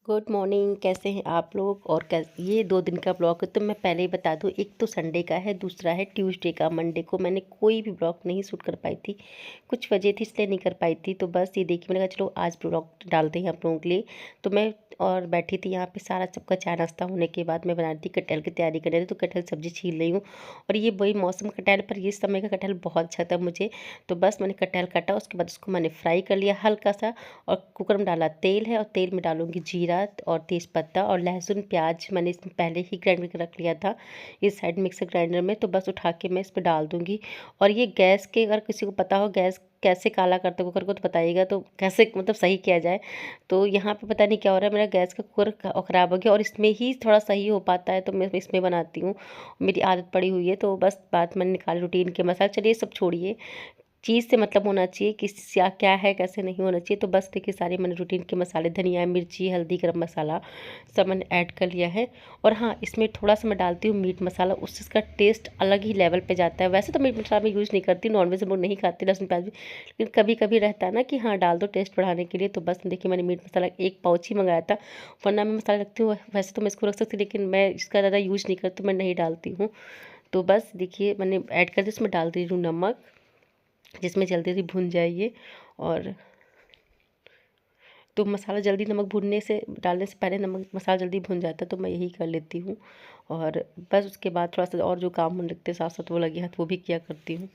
Good morning. कैसे हैं आप लोग? और ये 2 दिन का ब्लॉग है, तो मैं पहले ही बता दूं, एक तो संडे का है, दूसरा है ट्यूसडे का। मंडे को मैंने कोई भी ब्लॉग नहीं शूट कर पाई थी, कुछ वजह थी इसलिए नहीं कर पाई थी। तो बस ये देखिए, मैंने कहा चलो आज ब्लॉग डालते हैं आप लोगों के लिए। तो मैं और बैठी थी यहाँ पे, सारा सबका चाय नाश्ता होने के बाद मैं बना रही थी कटहल की तैयारी कर रही थी। तो कटहल सब्जी छील रही हूँ, और ये वही मौसम कटहल, पर ये समय का कटहल बहुत अच्छा था मुझे। तो बस मैंने कटहल काटा, उसके बाद उसको मैंने फ्राई कर लिया हल्का सा, और कुकर में डाला तेल है, और तेल में डालूंगी जीरा और तेज़पत्ता और लहसुन प्याज मैंने इसमें पहले ही ग्राइंड करके रख लिया था इस साइड मिक्सर ग्राइंडर में। तो बस उठा के मैं इस पर डाल दूंगी। और ये गैस के, अगर किसी को पता हो गैस कैसे काला करते कुकर को, तो बताइएगा तो कैसे मतलब सही किया जाए। तो यहाँ पे पता नहीं क्या हो रहा है, मेरा गैस का कुकर ख़राब हो गया, और इसमें ही थोड़ा सही हो पाता है, तो मैं इसमें बनाती हूँ। मेरी आदत पड़ी हुई है। तो बस बात मैंने निकाली रूटीन के मसाले। चलिए सब छोड़िए, चीज़ से मतलब होना चाहिए कि क्या है कैसे नहीं होना चाहिए। तो बस देखिए, सारे मैंने रूटीन के मसाले, धनिया मिर्ची हल्दी गरम मसाला सब मैंने ऐड कर लिया है। और हाँ, इसमें थोड़ा सा मैं डालती हूँ मीट मसाला, उससे इसका टेस्ट अलग ही लेवल पे जाता है। वैसे तो मीट मसाला मैं यूज़ नहीं करती, नॉनवेज हम लोग नहीं खाते लहसुन प्याज भी, लेकिन कभी कभी रहता है ना कि हाँ डाल दो टेस्ट बढ़ाने के लिए। तो बस देखिए, मैंने मीट मसाला एक पाउच ही मंगाया था, वरना मैं मसाला रखती हूँ। वैसे तो मैं इसको रख सकती, लेकिन मैं इसका ज़्यादा यूज़ नहीं करती, मैं नहीं डालती हूँ। तो बस देखिए, मैंने ऐड कर दिया, इसमें डाल दी हूँ नमक, जिसमें जल्दी जल्दी भुन जाइए। और तो मसाला जल्दी, नमक भुनने से डालने से पहले नमक मसाला जल्दी भुन जाता है, तो मैं यही कर लेती हूँ। और बस उसके बाद थोड़ा सा और जो काम होने लगते साथ साथ वो लगे हाथ वो भी किया करती हूँ।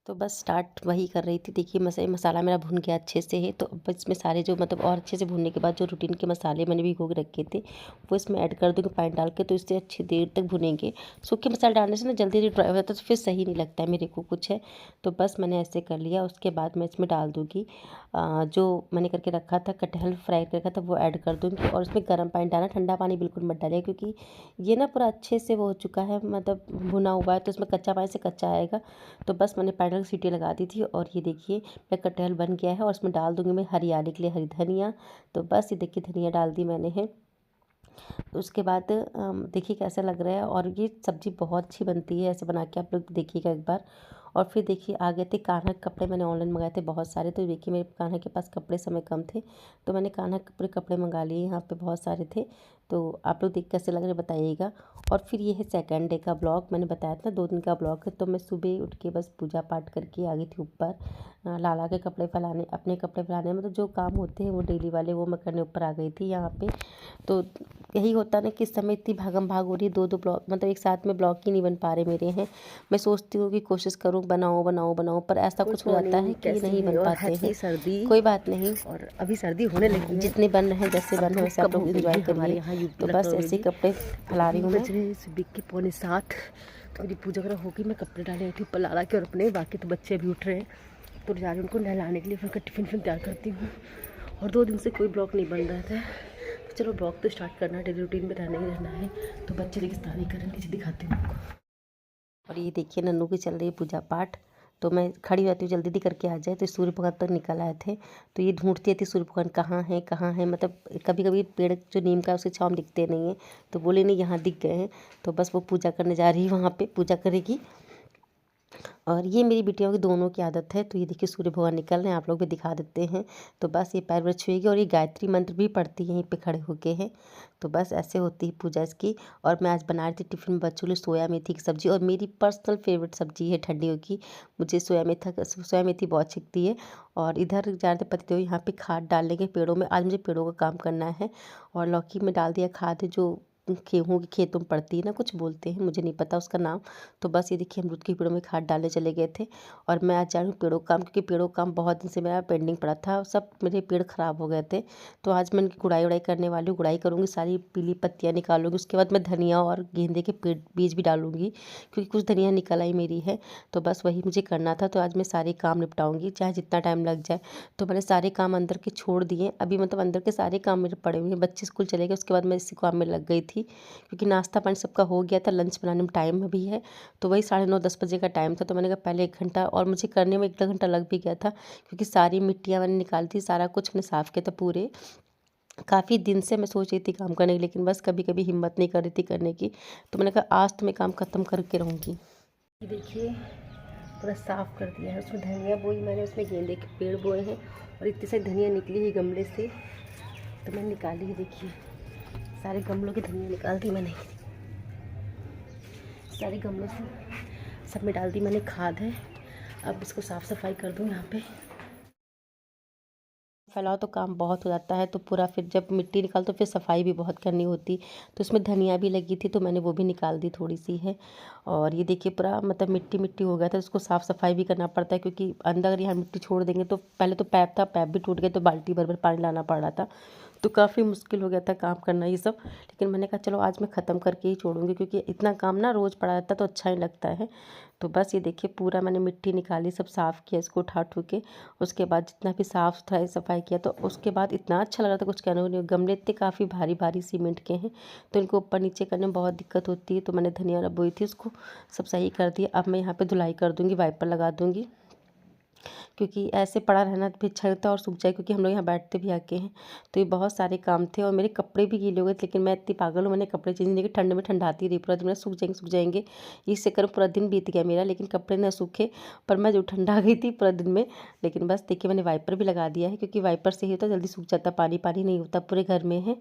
तो बस स्टार्ट वही कर रही थी। देखिए मसाला मेरा भुन गया अच्छे से है। तो अब इसमें सारे जो मतलब, और अच्छे से भुनने के बाद जो रूटीन के मसाले मैंने भिगो के रखे थे वो इसमें ऐड कर दूँगी पानी डाल के। तो इससे अच्छी देर तक भुनेंगे। सूखे मसाले डालने से ना जल्दी जल्दी ड्राई हो जाता है, तो फिर सही नहीं लगता है मेरे को कुछ है। तो बस मैंने ऐसे कर लिया। उसके बाद मैं इसमें डाल दूँगी जो मैंने करके रखा था, कटहल फ्राई कर रखा था, वो ऐड कर दूँगी। और उसमें गर्म पानी डालना, ठंडा पानी बिल्कुल मत डालिए, क्योंकि ये ना पूरा अच्छे से वो हो चुका है, मतलब भुना हुआ है, तो इसमें कच्चा पानी से कच्चा आएगा। तो बस मैंने पानी की सीटी लगा दी थी, और ये देखिए मेरा कटहल बन गया है। और इसमें डाल दूँगी मैं हरियाली के लिए हरी धनिया। तो बस ये देखिए, धनिया डाल दी मैंने है। उसके बाद देखिए कैसा लग रहा है, और ये सब्ज़ी बहुत अच्छी बनती है, ऐसे बना के आप लोग देखिएगा एक बार। और फिर देखिए आ गए थे कान्हा के कपड़े, मैंने ऑनलाइन मंगाए थे बहुत सारे। तो देखिए मेरे कान्हा के पास कपड़े समय कम थे, तो मैंने कान्हा के पूरे कपड़े मंगा लिए, यहाँ पे बहुत सारे थे। तो आप लोग देख कैसे लग रहे बताइएगा। और फिर ये है सेकंड डे का ब्लॉग, मैंने बताया था 2 दिन का ब्लॉग है। तो मैं सुबह उठ के बस पूजा पाठ करके आ गई थी ऊपर, लाला के कपड़े फैलाने, अपने कपड़े फैलाने, मतलब जो काम होते हैं वो डेली वाले, वो मैं करने ऊपर आ गई थी यहाँ पे। तो यही होता है ना कि इस समय इतनी भागम भाग हो रही है, 2-2 ब्लॉग मतलब एक साथ में ब्लॉग ही नहीं बन पा रहे मेरे हैं। मैं सोचती हूँ कि कोशिश करूँ बनाऊँ बनाऊँ बनाऊँ, पर ऐसा गुड कुछ हो जाता है मॉर्निंग, कि कैसे नहीं हैं? बन और पाते हैं। हैप्पी सर्दी। कोई बात नहीं। और अभी सर्दी होने लगी है। जितने बन रहे हैं, जैसे अब बन रहे हैं धूप वैसे आप कम हो लोग गई एंजॉय है हमारे करिए। यहाँ यूपी तो बस लखनऊ में ऐसे ही भी। कपड़े तो फैला रही अभी हूँ मैं। बज रहे हैं सुबह के 6:45। तो मेरी पूजा वगैरह होगी, मैं कपड़े डाले रही थी ऊपर लाला के और अपने, बाकी तो बच्चे अभी उठ रहे हैं, तो जा रही हूँ उनको नहलाने के लिए, फिर उनका टिफिन फिर तैयार करती हूँ। और 2 दिन से कोई ब्लॉग नहीं बन रहा था, तो चलो ब्लॉग तो स्टार्ट करना है, डेली रूटीन में रहना ही रहना है। तो बच्चे देखिए स्नान ही करें, नीचे दिखाती हूँ आपको। और ये देखिए नन्नू की चल रही है पूजा पाठ। तो मैं खड़ी रहती हूँ जल्दी जल्दी करके आ जाए। तो सूर्य भगवान तक निकल आए थे, तो ये ढूंढती थी सूर्य भगवान कहाँ हैं कहाँ हैं, मतलब कभी कभी पेड़ जो नीम का उसके छाँव में दिखते नहीं हैं, तो बोले नहीं यहाँ दिख गए हैं। तो बस वो पूजा करने जा रही है, वहाँ पे पूजा करेगी। और ये मेरी बिटियों की दोनों की आदत है। तो ये देखिए सूर्य भगवान निकल रहे हैं, आप लोग भी दिखा देते हैं। तो बस ये पैर वैर छुएगी, और ये गायत्री मंत्र भी पढ़ती है यहीं पे खड़े होके है। तो बस ऐसे होती है पूजा इसकी। और मैं आज बना रही थी टिफ़िन में बच्चों के लिए सोया मेथी की सब्ज़ी, और मेरी पर्सनल फेवरेट सब्ज़ी है ठंडियों की। मुझे सोया मेथी बहुत छिकती है। और इधर जा रहे थे पतिदेव, यहाँ पे खाद डालने के पेड़ों में, आज मुझे पेड़ों का काम करना है। और लौकी में डाल दिया खाद, जो गेहूँ के खेतों में पड़ती है ना, कुछ बोलते हैं, मुझे नहीं पता उसका नाम। तो बस ये देखिए अमरूद के पेड़ों में खाद डालने चले गए थे। और मैं आज जा रही हूँ पेड़ों का काम, क्योंकि पेड़ों का काम बहुत दिन से मेरा पेंडिंग पड़ा था, सब मेरे पेड़ ख़राब हो गए थे। तो आज मैं इनकी गुड़ाई उड़ाई करने वाली हूँ, गुड़ाई करूँगी, सारी पीली पत्तियाँ निकालूंगी। उसके बाद मैं धनिया और गेंदे के पेड़ बीज भी डालूंगी, क्योंकि कुछ धनिया निकल आई मेरी है। तो बस वही मुझे करना था। तो आज मैं सारे काम निपटाऊंगी, चाहे जितना टाइम लग जाए। तो मैंने सारे काम अंदर के छोड़ दिए अभी, मतलब अंदर के सारे काम मेरे पड़े हुए हैं। बच्चे स्कूल चले गए, उसके बाद मैं इसी काम में लग गई थी, क्योंकि नाश्ता पानी सबका हो गया था, लंच बनाने में टाइम भी है। तो वही 9:30-10 बजे का टाइम था। तो मैंने कहा पहले 1 घंटा, और मुझे करने में 1-1.5 घंटा लग भी गया था, क्योंकि सारी मिट्टियाँ मैंने निकाली थी, सारा कुछ मैंने साफ़ किया था पूरे। काफ़ी दिन से मैं सोच रही थी काम करने की, लेकिन बस कभी कभी हिम्मत नहीं कर रही थी करने की। तो मैंने कहा आज तो मैं काम ख़त्म करके रहूँगी। ये देखिए पूरा साफ़ कर दिया है। उसमें धनिया बोई मैंने, उसमें गेंदे के पेड़ बोए हैं और इतनी सारी धनिया निकली है गमले से, तो मैंने निकाली है। देखिए सारे गमलों की धनिया निकाल दी मैंने, सारे गमलों से सब में डाल दी मैंने खाद है। अब इसको साफ़ सफाई कर दूँ यहाँ पे। फैलाओ तो काम बहुत हो जाता है, तो पूरा फिर जब मिट्टी निकाल तो फिर सफाई भी बहुत करनी होती। तो इसमें धनिया भी लगी थी तो मैंने वो भी निकाल दी थोड़ी सी है। और ये देखिए पूरा मतलब मिट्टी मिट्टी हो गया था, उसको साफ़ सफाई भी करना पड़ता है क्योंकि अंदर अगर यहाँ मिट्टी छोड़ देंगे तो पहले तो पैप था, पैप भी टूट गया तो बाल्टी भर भर पानी लाना पड़ रहा था, तो काफ़ी मुश्किल हो गया था काम करना ये सब। लेकिन मैंने कहा चलो आज मैं ख़त्म करके ही छोड़ूंगी क्योंकि इतना काम ना रोज़ पड़ा रहता तो अच्छा ही लगता है। तो बस ये देखिए पूरा मैंने मिट्टी निकाली, सब साफ़ किया इसको उठा उठू के। उसके बाद जितना भी साफ़ सफाई किया तो उसके बाद इतना अच्छा लग रहा था कुछ कहने को नहीं। गमले इतने काफ़ी भारी भारी सीमेंट के हैं तो इनको ऊपर नीचे करने में बहुत दिक्कत होती है। तो मैंने धनिया बोई थी उसको सब सही कर दिया। अब मैं यहाँ पे धुलाई कर दूँगी, वाइपर लगा दूँगी क्योंकि ऐसे पड़ा रहना भी अच्छा लगता है और सूख जाए, क्योंकि हम लोग यहाँ बैठते भी आके हैं। तो ये बहुत सारे काम थे और मेरे कपड़े भी गीले हो गए थे, लेकिन मैं इतनी पागल हूँ, मैंने कपड़े चेंज नहीं किए। ठंड में ठंडाती रही पूरा दिन, मैं सूख जाएंगे इससे कर पूरा दिन बीत गया मेरा, लेकिन कपड़े ना सूखे। पर मैं जो ठंडा गई थी पूरा दिन में। लेकिन बस देखिए मैंने वाइपर भी लगा दिया है क्योंकि वाइपर से ही होता जल्दी सूख जाता, पानी पानी नहीं होता पूरे घर में है।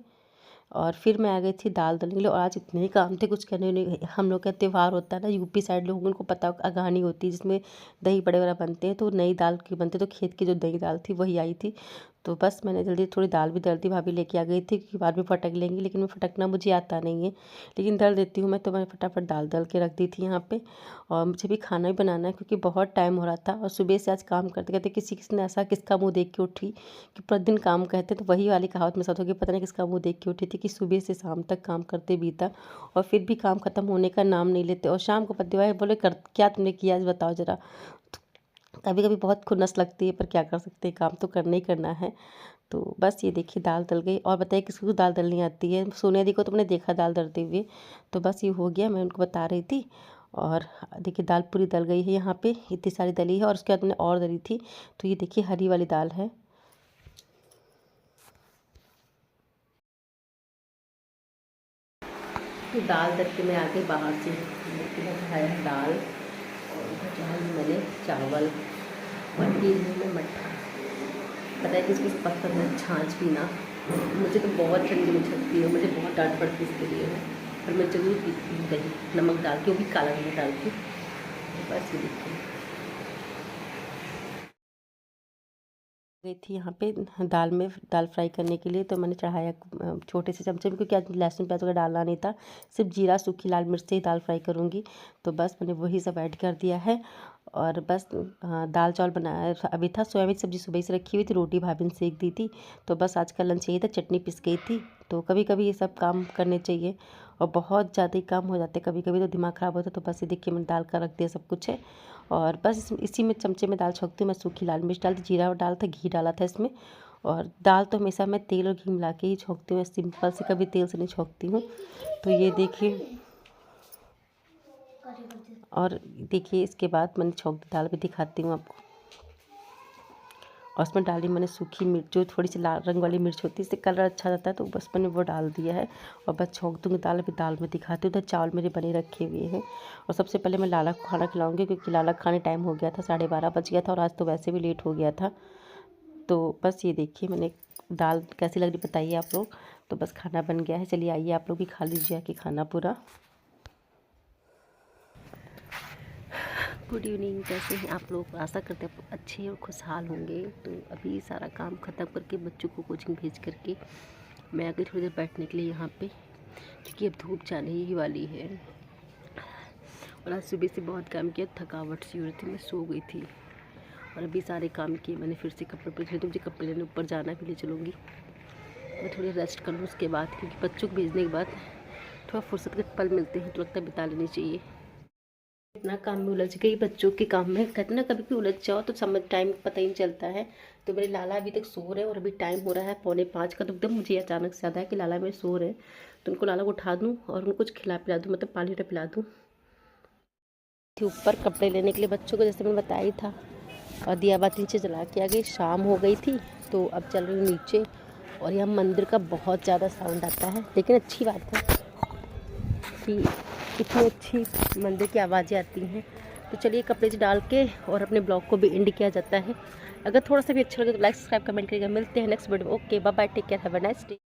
और फिर मैं आ गई थी दाल दलने के लिए और आज इतने काम थे कुछ कहने नहीं। हम लोग का त्यौहार होता है ना यूपी साइड, लोगों उनको पता अगानी होती है जिसमें दही बड़े वगैरह बनते हैं, तो नई दाल की बनते, तो खेत की जो दही दाल थी वही आई थी। तो बस मैंने जल्दी थोड़ी दाल भी दल दी, भाभी लेके आ गई थी क्योंकि बाद में फटक लेंगी, लेकिन मैं फटकना मुझे आता नहीं है, लेकिन दल देती हूँ मैं। तो मैंने फटाफट दाल दल के रख दी थी यहाँ पे। और मुझे भी खाना भी बनाना है क्योंकि बहुत टाइम हो रहा था और सुबह से आज काम करते करते किसी किसी ने ऐसा किसका मुँह देख के उठी कि पूरा दिन काम कहते, तो वही वाली कहावत मेरे साथ होगी, पता नहीं किसका मुँह देख के उठी थी कि सुबह से शाम तक काम करते बीता और फिर भी काम ख़त्म होने का नाम नहीं लेते। और शाम को पति भाई बोले कर क्या तुमने किया आज बताओ ज़रा। कभी कभी बहुत खुन्नस लगती है पर क्या कर सकते हैं, काम तो करना ही करना है। तो बस ये देखिए दाल दल गई। और बताइए किसको को दाल दलनी आती है, सोनिया दी को तो मैंने देखा दाल दलते हुए। तो बस ये हो गया, मैं उनको बता रही थी। और देखिए दाल पूरी दल गई है यहाँ पे, इतनी सारी दली है। और उसके बाद मैंने और दली थी, तो ये देखिए हरी वाली दाल है। तो दाल दल के मैं आ गई बाहर से, खाया दाल और उधर मैंने चावल और में मट्ठा। पता है किसको पसंद है छाछ पीना, मुझे तो बहुत ठंडी में छकती है, मुझे बहुत डांट पड़ती है इसके लिए है, पर मैं जरूर पीती हूँ दही नमक डाल के, वो भी काला नमक डाल के। तो बस ये देखिए गई थी यहाँ पे दाल में दाल फ्राई करने के लिए। तो मैंने चढ़ाया छोटे से चमचे में, क्योंकि आज लहसुन प्याज वगैरह डालना नहीं था, सिर्फ जीरा सूखी लाल मिर्च से ही दाल फ्राई करूँगी। तो बस मैंने वही सब ऐड कर दिया है। और बस दाल चावल बनाया अभी था, सोयाबीन सब्ज़ी सुबह से रखी हुई थी, रोटी भाभी ने सेक दी थी। तो बस आज का लंच यही था, चटनी पिस गई थी। तो कभी कभी ये सब काम करने चाहिए और बहुत ज़्यादा ही काम हो जाते कभी कभी, तो दिमाग ख़राब होता है। तो बस ये देखिए मैंने दाल का रख दिया सब कुछ है। और बस इसी में चमचे में दाल छौंकती हूँ मैं, सूखी लाल मिर्च डालती, जीरा डाला था, घी डाला था इसमें। और दाल तो हमेशा मैं तेल और घी मिला के ही छौंकती हूँ, सिंपल से कभी तेल से नहीं छौंकती हूँ। तो ये देखिए, और देखिए इसके बाद मैंने छौंक दाल भी दिखाती हूँ आपको। और उसमें डाली मैंने सूखी मिर्च, जो थोड़ी सी लाल रंग वाली मिर्च होती है, इससे कलर अच्छा रहता है, तो बस मैंने वो डाल दिया है। और बस छौंक दूँगी दाल, अभी दाल में दिखाती हूँ। उधर चावल मेरे बने रखे हुए हैं। और सबसे पहले मैं लाला को खाना खिलाऊँगी क्योंकि लाला खाने टाइम हो गया था, 12:30 बज गया था और आज तो वैसे भी लेट हो गया था। तो बस ये देखिए मैंने दाल कैसी लग रही बताइए आप लोग। तो बस खाना बन गया है, चलिए आइए आप लोग भी खा लीजिए आके खाना पूरा। गुड इवनिंग, कैसे हैं आप लोग? आशा करते हैं आप अच्छे और खुशहाल होंगे। तो अभी सारा काम ख़त्म करके बच्चों को कोचिंग भेज करके मैं आ गई थोड़ी देर बैठने के लिए यहाँ पे, क्योंकि अब धूप जाने ही वाली है। और आज सुबह से बहुत काम किया, थकावट सी हो रही थी, मैं सो गई थी। और अभी सारे काम किए मैंने, फिर से कपड़े पे खरीदे, मुझे कपड़े लेने ऊपर जाना भी ले चलूँगी। मैं थोड़ी रेस्ट कर लूँ उसके बाद, क्योंकि बच्चों को भेजने के बाद थोड़ा फुर्सत के पल मिलते हैं तो लगता है बिता लेनी चाहिए। इतना काम में उलझ गई बच्चों के काम में, कहते ना कभी भी उलझ जाओ तो समझ टाइम पता ही नहीं चलता है। तो मेरे लाला अभी तक सो रहे हैं और अभी टाइम हो रहा है 4:45 का। तो एकदम मुझे अचानक से याद है कि लाला मेरे सो रहे हैं, तो उनको लाला को उठा दूँ और उनको कुछ खिला पिला दूँ, मतलब पानी पिला दूँ। ऊपर कपड़े लेने के लिए बच्चों को, जैसे मैंने बताया था। और दिया बाती नीचे जला के आ गई, शाम हो गई थी तो अब चल रही हूँ नीचे। और यहाँ मंदिर का बहुत ज़्यादा साउंड आता है, लेकिन अच्छी बात है कि इतनी अच्छी मंदिर की आवाज़ें आती हैं। तो चलिए कपड़े डाल के और अपने ब्लॉग को भी एंड किया जाता है। अगर थोड़ा सा भी अच्छा लगे तो लाइक सब्सक्राइब कमेंट करिएगा। मिलते हैं नेक्स्ट वीडियो में। Okay bye bye, take care, have a nice day.